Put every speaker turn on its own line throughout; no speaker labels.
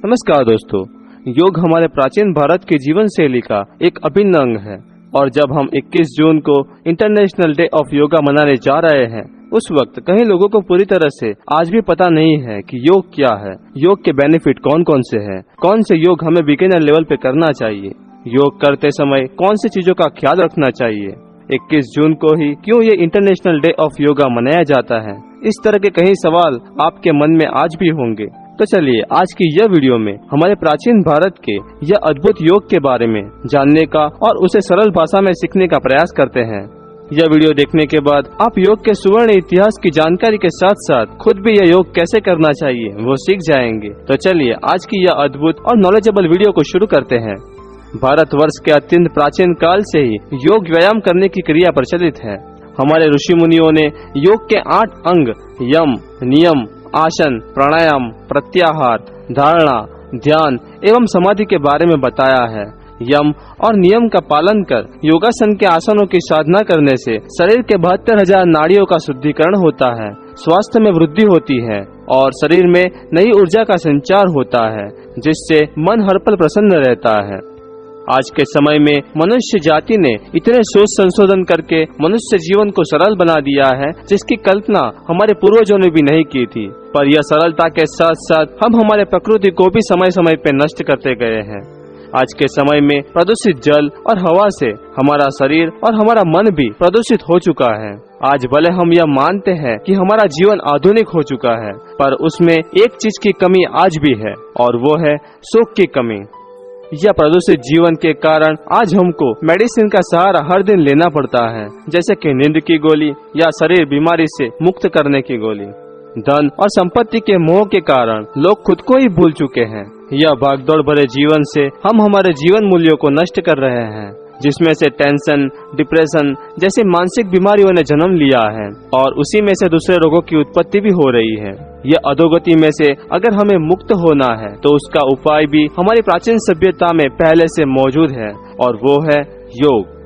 नमस्कार दोस्तों, योग हमारे प्राचीन भारत के जीवन शैली का एक अभिन्न अंग है और जब हम 21 जून को इंटरनेशनल डे ऑफ योगा मनाने जा रहे हैं, उस वक्त कई लोगों को पूरी तरह से आज भी पता नहीं है कि योग क्या है, योग के बेनिफिट कौन कौन से हैं, कौन से योग हमें बिगिनर लेवल पे करना चाहिए, योग करते समय कौन सी चीजों का ख्याल रखना चाहिए, 21 जून को ही क्यों ये इंटरनेशनल डे ऑफ योगा मनाया जाता है। इस तरह के कई सवाल आपके मन में आज भी होंगे। तो चलिए आज की यह वीडियो में हमारे प्राचीन भारत के यह अद्भुत योग के बारे में जानने का और उसे सरल भाषा में सीखने का प्रयास करते हैं। यह वीडियो देखने के बाद आप योग के सुवर्ण इतिहास की जानकारी के साथ साथ खुद भी यह योग कैसे करना चाहिए वो सीख जाएंगे। तो चलिए आज की यह अद्भुत और नॉलेजेबल वीडियो को शुरू करते हैं। भारतवर्ष के अत्यंत प्राचीन काल से ही योग व्यायाम करने की क्रिया प्रचलित है। हमारे ऋषि मुनियों ने योग के 8 अंग यम, नियम, आसन, प्राणायाम, प्रत्याहार, धारणा, ध्यान एवं समाधि के बारे में बताया है। यम और नियम का पालन कर योगासन के आसनों की साधना करने से शरीर के 72,000 नाड़ियों का शुद्धिकरण होता है, स्वास्थ्य में वृद्धि होती है और शरीर में नई ऊर्जा का संचार होता है, जिससे मन हर पल प्रसन्न रहता है। आज के समय में मनुष्य जाति ने इतने शोध संशोधन करके मनुष्य जीवन को सरल बना दिया है जिसकी कल्पना हमारे पूर्वजों ने भी नहीं की थी। पर यह सरलता के साथ साथ हम हमारे प्रकृति को भी समय समय पे नष्ट करते गए हैं। आज के समय में प्रदूषित जल और हवा से हमारा शरीर और हमारा मन भी प्रदूषित हो चुका है। आज भले हम यह मानते हैं कि हमारा जीवन आधुनिक हो चुका है, पर उसमें एक चीज की कमी आज भी है और वो है सुख की कमी। यह प्रदूषित जीवन के कारण आज हमको मेडिसिन का सहारा हर दिन लेना पड़ता है, जैसे कि नींद की गोली या शरीर बीमारी से मुक्त करने की गोली। धन और संपत्ति के मोह के कारण लोग खुद को ही भूल चुके हैं। यह भागदौड़ भरे जीवन से हम हमारे जीवन मूल्यों को नष्ट कर रहे हैं, जिसमें से टेंशन, डिप्रेशन जैसी मानसिक बीमारियों ने जन्म लिया है और उसी में से दूसरे रोगों की उत्पत्ति भी हो रही है। यह अधोगति में से अगर हमें मुक्त होना है तो उसका उपाय भी हमारी प्राचीन सभ्यता में पहले से मौजूद है और वो है योग।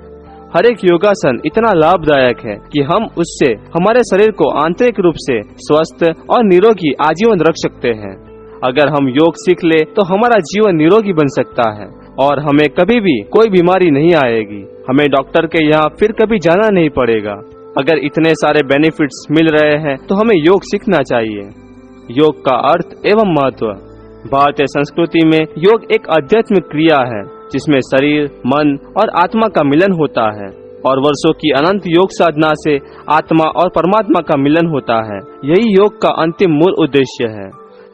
हर एक योगासन इतना लाभदायक है कि हम उससे हमारे शरीर को आंतरिक रूप से स्वस्थ और निरोगी आजीवन रख सकते हैं। अगर हम योग सीख ले तो हमारा जीवन निरोगी बन सकता है और हमें कभी भी कोई बीमारी नहीं आएगी। हमें डॉक्टर के यहाँ फिर कभी जाना नहीं पड़ेगा। अगर इतने सारे बेनिफिट्स मिल रहे हैं तो हमें योग सीखना चाहिए। योग का अर्थ एवं महत्व। भारतीय संस्कृति में योग एक आध्यात्मिक क्रिया है जिसमें शरीर, मन और आत्मा का मिलन होता है और वर्षों की अनंत योग साधना से आत्मा और परमात्मा का मिलन होता है। यही योग का अंतिम मूल उद्देश्य है।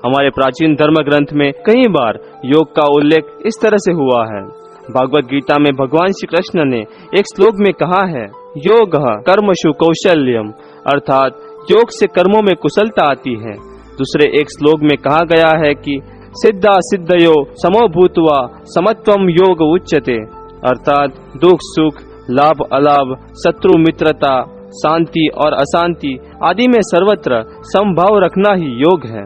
हमारे प्राचीन धर्म ग्रंथ में कई बार योग का उल्लेख इस तरह से हुआ है। भगवत गीता में भगवान श्री कृष्ण ने एक श्लोक में कहा है, योगः कर्मसु कौशल्यम, अर्थात योग से कर्मों में कुशलता आती है। दूसरे एक श्लोक में कहा गया है कि सिद्धा सिद्धयो समो भूत्वा समत्वम योग उच्यते, अर्थात दुख सुख, लाभ अलाभ, शत्रु मित्रता, शांति और अशांति आदि में सर्वत्र समभाव रखना ही योग है।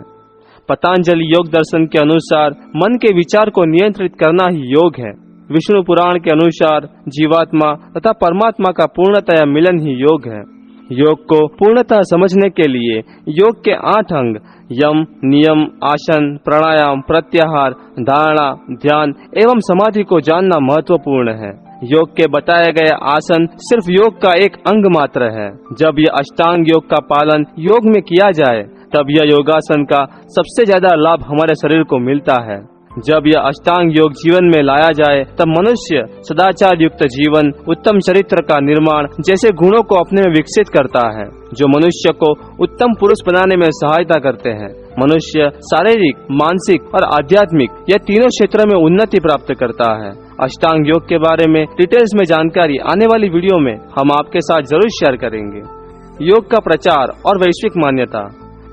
पतंजलि योग दर्शन के अनुसार मन के विचार को नियंत्रित करना ही योग है। विष्णु पुराण के अनुसार जीवात्मा तथा परमात्मा का पूर्णतया मिलन ही योग है। योग को पूर्णतः समझने के लिए योग के 8 अंग यम, नियम, आसन, प्राणायाम, प्रत्याहार, धारणा, ध्यान एवं समाधि को जानना महत्वपूर्ण है। योग के बताए गए आसन सिर्फ योग का एक अंग मात्र है। जब यह अष्टांग योग का पालन योग में किया जाए तब यह योगासन का सबसे ज्यादा लाभ हमारे शरीर को मिलता है। जब यह अष्टांग योग जीवन में लाया जाए तब मनुष्य सदाचार युक्त जीवन, उत्तम चरित्र का निर्माण जैसे गुणों को अपने में विकसित करता है, जो मनुष्य को उत्तम पुरुष बनाने में सहायता करते हैं। मनुष्य शारीरिक, मानसिक और आध्यात्मिक यह तीनों क्षेत्रों में उन्नति प्राप्त करता है। अष्टांग योग के बारे में डिटेल्स में जानकारी आने वाली वीडियो में हम आपके साथ जरूर शेयर करेंगे। योग का प्रचार और वैश्विक मान्यता।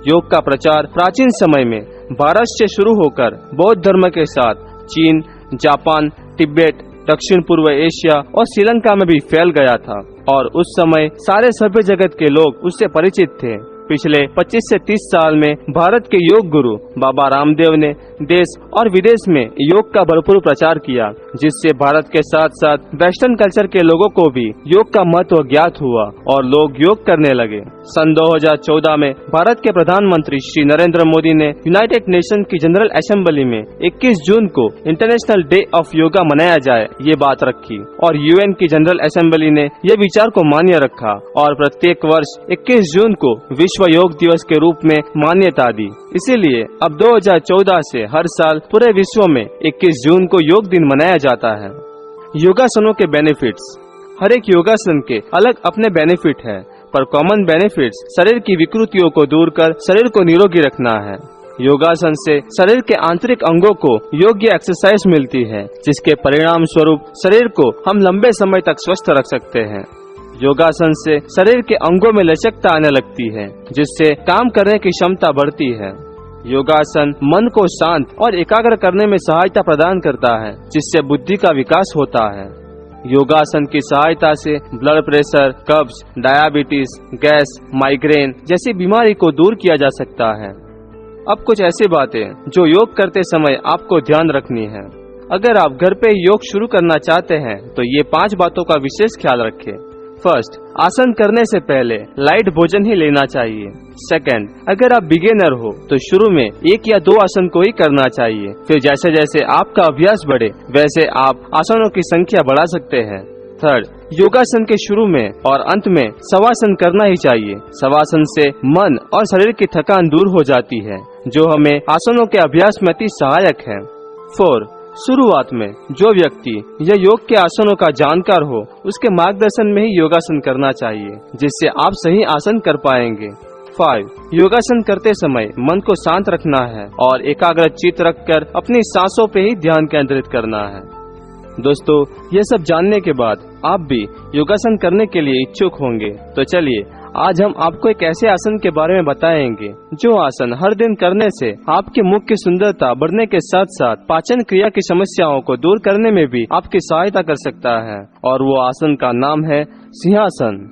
योग का प्रचार प्राचीन समय में भारत से शुरू होकर बौद्ध धर्म के साथ चीन, जापान, तिब्बत, दक्षिण पूर्व एशिया और श्रीलंका में भी फैल गया था और उस समय सारे सभ्य जगत के लोग उससे परिचित थे। पिछले 25 से 30 साल में भारत के योग गुरु बाबा रामदेव ने देश और विदेश में योग का भरपूर प्रचार किया, जिससे भारत के साथ साथ वेस्टर्न कल्चर के लोगों को भी योग का महत्व ज्ञात हुआ और लोग योग करने लगे। सन 2014 में भारत के प्रधानमंत्री श्री नरेंद्र मोदी ने यूनाइटेड नेशन की जनरल असेंबली में 21 जून को इंटरनेशनल डे ऑफ योगा मनाया जाए ये बात रखी और यूएन की जनरल असेंबली ने ये विचार को मान्य रखा और प्रत्येक वर्ष 21 जून को विश्व योग दिवस के रूप में मान्यता दी। इसीलिए अब 2014 से हर साल पूरे विश्व में 21 जून को योग दिन मनाया जाता है। योगासनों के बेनिफिट्स। हर एक योगासन के अलग अपने बेनिफिट है, पर कॉमन बेनिफिट्स शरीर की विकृतियों को दूर कर शरीर को निरोगी रखना है। योगासन से शरीर के आंतरिक अंगों को योग्य एक्सरसाइज मिलती है, जिसके परिणाम स्वरूप शरीर को हम लंबे समय तक स्वस्थ रख सकते हैं। योगासन से शरीर के अंगों में लचकता आने लगती है, जिससे काम करने की क्षमता बढ़ती है। योगासन मन को शांत और एकाग्र करने में सहायता प्रदान करता है, जिससे बुद्धि का विकास होता है। योगासन की सहायता से ब्लड प्रेशर, कब्ज, डायबिटीज, गैस, माइग्रेन जैसी बीमारी को दूर किया जा सकता है। अब कुछ ऐसी बातें जो योग करते समय आपको ध्यान रखनी है। अगर आप घर पे योग शुरू करना चाहते हैं तो ये 5 बातों का विशेष ख्याल रखें। फर्स्ट, आसन करने से पहले लाइट भोजन ही लेना चाहिए। सेकंड, अगर आप बिगिनर हो तो शुरू में 1 या 2 आसन को ही करना चाहिए। फिर जैसे जैसे आपका अभ्यास बढ़े वैसे आप आसनों की संख्या बढ़ा सकते हैं। थर्ड, योगासन के शुरू में और अंत में शवासन करना ही चाहिए। शवासन से मन और शरीर की थकान दूर हो जाती है, जो हमें आसनों के अभ्यास में अति सहायक है। 4, शुरुआत में जो व्यक्ति या योग के आसनों का जानकार हो उसके मार्गदर्शन में ही योगासन करना चाहिए, जिससे आप सही आसन कर पाएंगे। 5, योगासन करते समय मन को शांत रखना है और एकाग्र चित्त रखकर अपनी सांसों पे ही ध्यान केंद्रित करना है। दोस्तों, ये सब जानने के बाद आप भी योगासन करने के लिए इच्छुक होंगे, तो चलिए आज हम आपको एक ऐसे आसन के बारे में बताएंगे जो आसन हर दिन करने से आपके मुख की सुंदरता बढ़ने के साथ साथ पाचन क्रिया की समस्याओं को दूर करने में भी आपकी सहायता कर सकता है, और वो आसन का नाम है सिंहासन।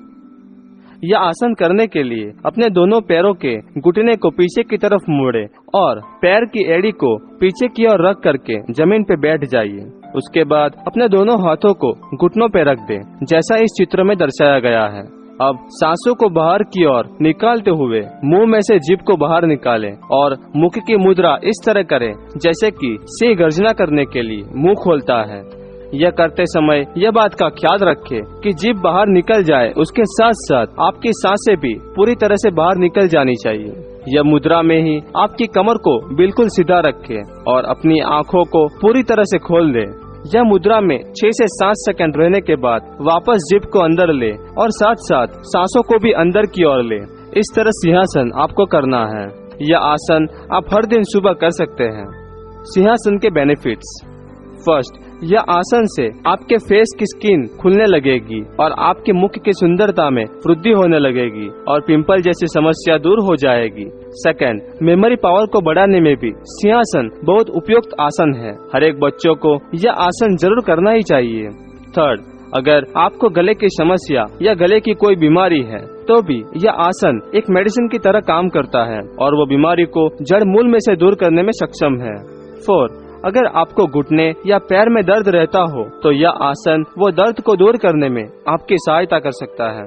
यह आसन करने के लिए अपने दोनों पैरों के घुटने को पीछे की तरफ मोड़े और पैर की एड़ी को पीछे की ओर रख करके जमीन पे बैठ जाइए। उसके बाद अपने दोनों हाथों को घुटनों पे रख दें, जैसा इस चित्र में दर्शाया गया है। अब सांसों को बाहर की ओर निकालते हुए मुंह में से जीभ को बाहर निकालें और मुख की मुद्रा इस तरह करें जैसे कि सिंह गर्जना करने के लिए मुंह खोलता है। यह करते समय यह बात का ख्याल रखें कि जीभ बाहर निकल जाए, उसके साथ साथ आपकी सांसें भी पूरी तरह से बाहर निकल जानी चाहिए। यह मुद्रा में ही आपकी कमर को बिल्कुल सीधा रखें और अपनी आँखों को पूरी तरह से खोल दें। यह मुद्रा में 6 से 7 सेकंड रहने के बाद वापस जीभ को अंदर ले और साथ साथ सांसों को भी अंदर की ओर ले। इस तरह सिंहासन आपको करना है। यह आसन आप हर दिन सुबह कर सकते हैं। सिंहासन के बेनिफिट्स। फर्स्ट, यह आसन से आपके फेस की स्किन खुलने लगेगी और आपके मुख की सुंदरता में वृद्धि होने लगेगी और पिंपल जैसी समस्या दूर हो जाएगी। सेकंड, मेमोरी पावर को बढ़ाने में भी सिंहासन बहुत उपयुक्त आसन है। हर एक बच्चों को यह आसन जरूर करना ही चाहिए। थर्ड, अगर आपको गले की समस्या या गले की कोई बीमारी है तो भी यह आसन एक मेडिसिन की तरह काम करता है और वो बीमारी को जड़ मूल में से दूर करने में सक्षम है। 4, अगर आपको घुटने या पैर में दर्द रहता हो तो यह आसन वो दर्द को दूर करने में आपकी सहायता कर सकता है।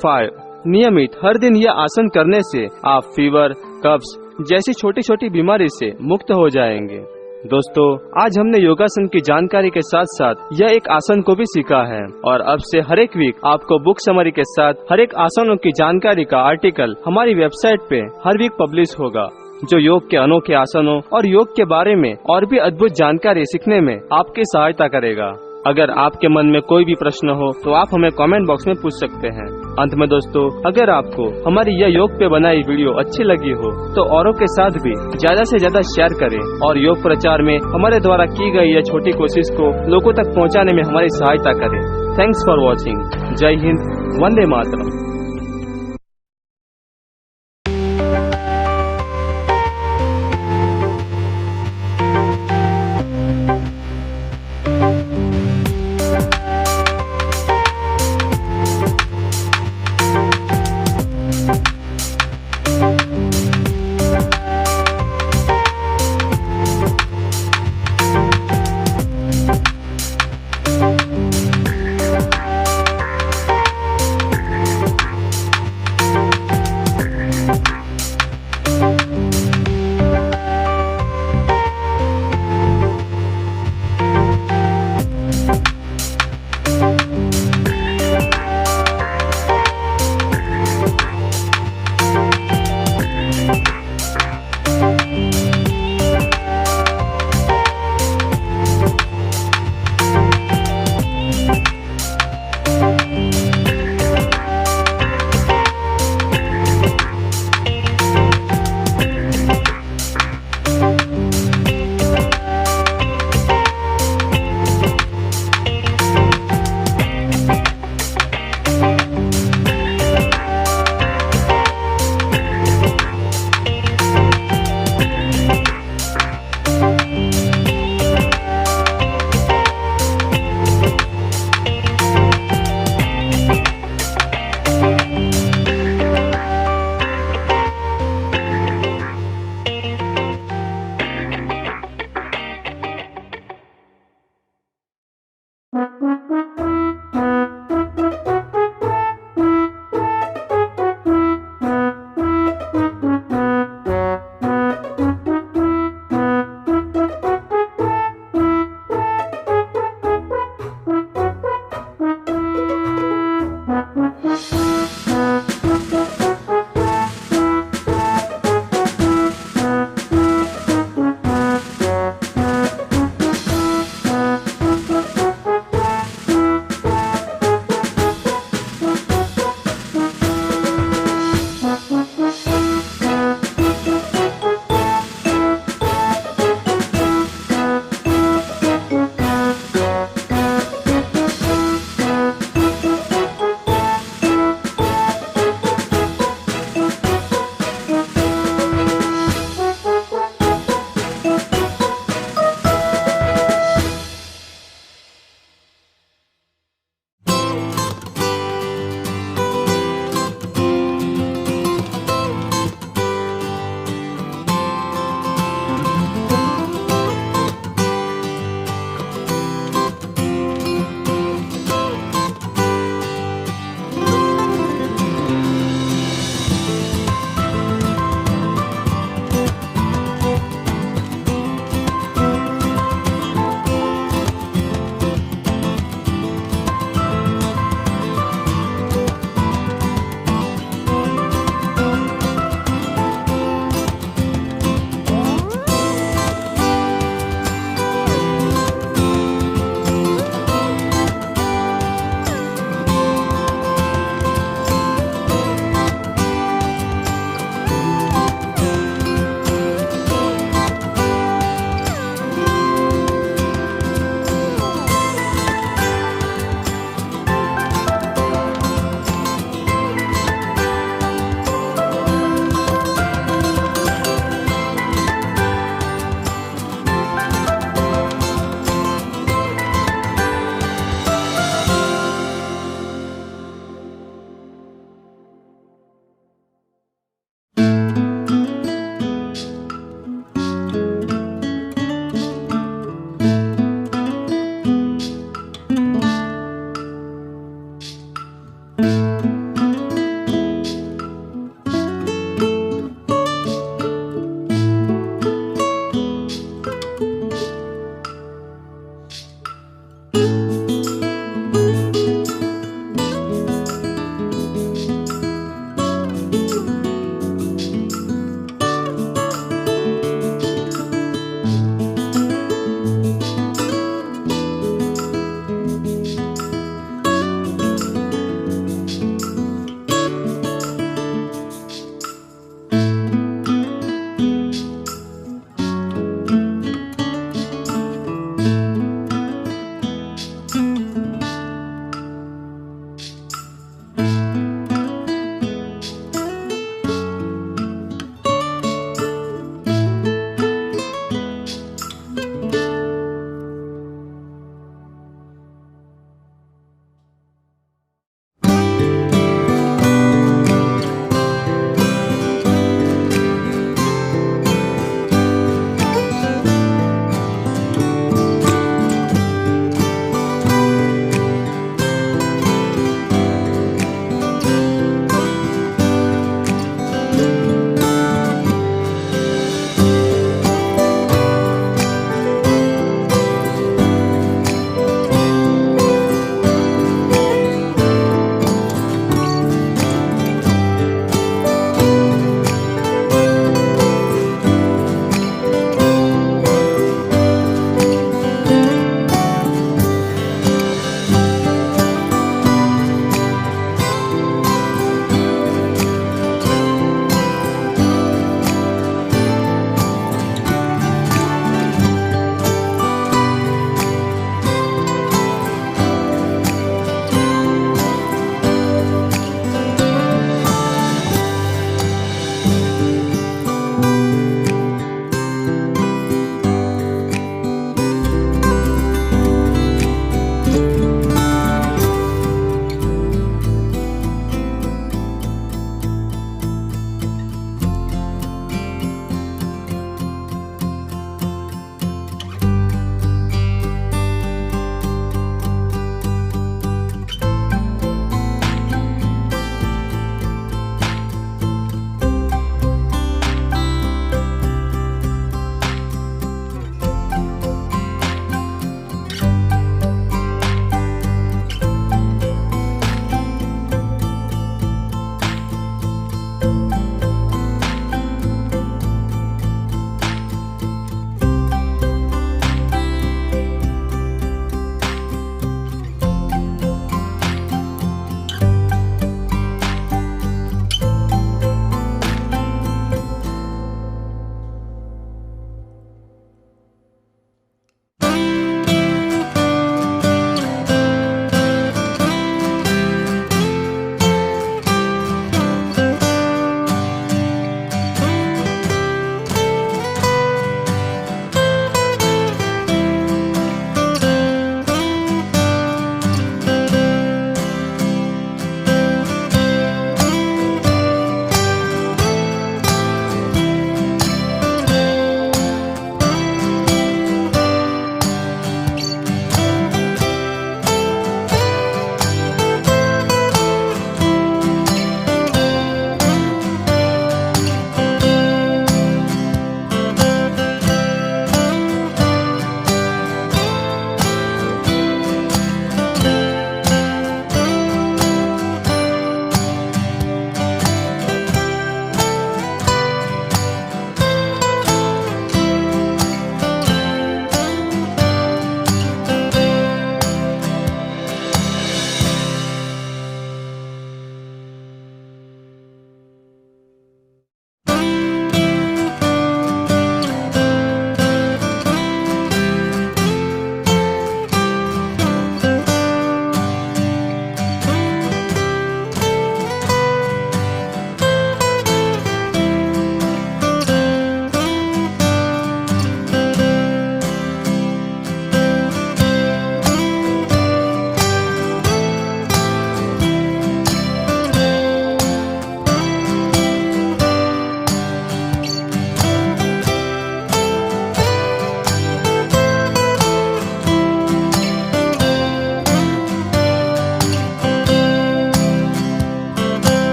5, नियमित हर दिन यह आसन करने से आप फीवर, कब्ज जैसी छोटी छोटी बीमारी से मुक्त हो जाएंगे। दोस्तों, आज हमने योगासन की जानकारी के साथ साथ यह एक आसन को भी सीखा है और अब से हर एक वीक आपको बुक समरी के साथ हर एक आसनों की जानकारी का आर्टिकल हमारी वेबसाइट पे हर वीक पब्लिश होगा, जो योग के अनोखे आसनों और योग के बारे में और भी अद्भुत जानकारी सीखने में आपकी सहायता करेगा। अगर आपके मन में कोई भी प्रश्न हो तो आप हमें कमेंट बॉक्स में पूछ सकते हैं। अंत में दोस्तों, अगर आपको हमारी यह योग पे बनाई वीडियो अच्छी लगी हो तो औरों के साथ भी ज्यादा से ज्यादा शेयर करें और योग प्रचार में हमारे द्वारा की गई यह छोटी कोशिश को लोगों तक पहुंचाने में हमारी सहायता करें। Thanks for watching. जय हिंद, वंदे मातरम।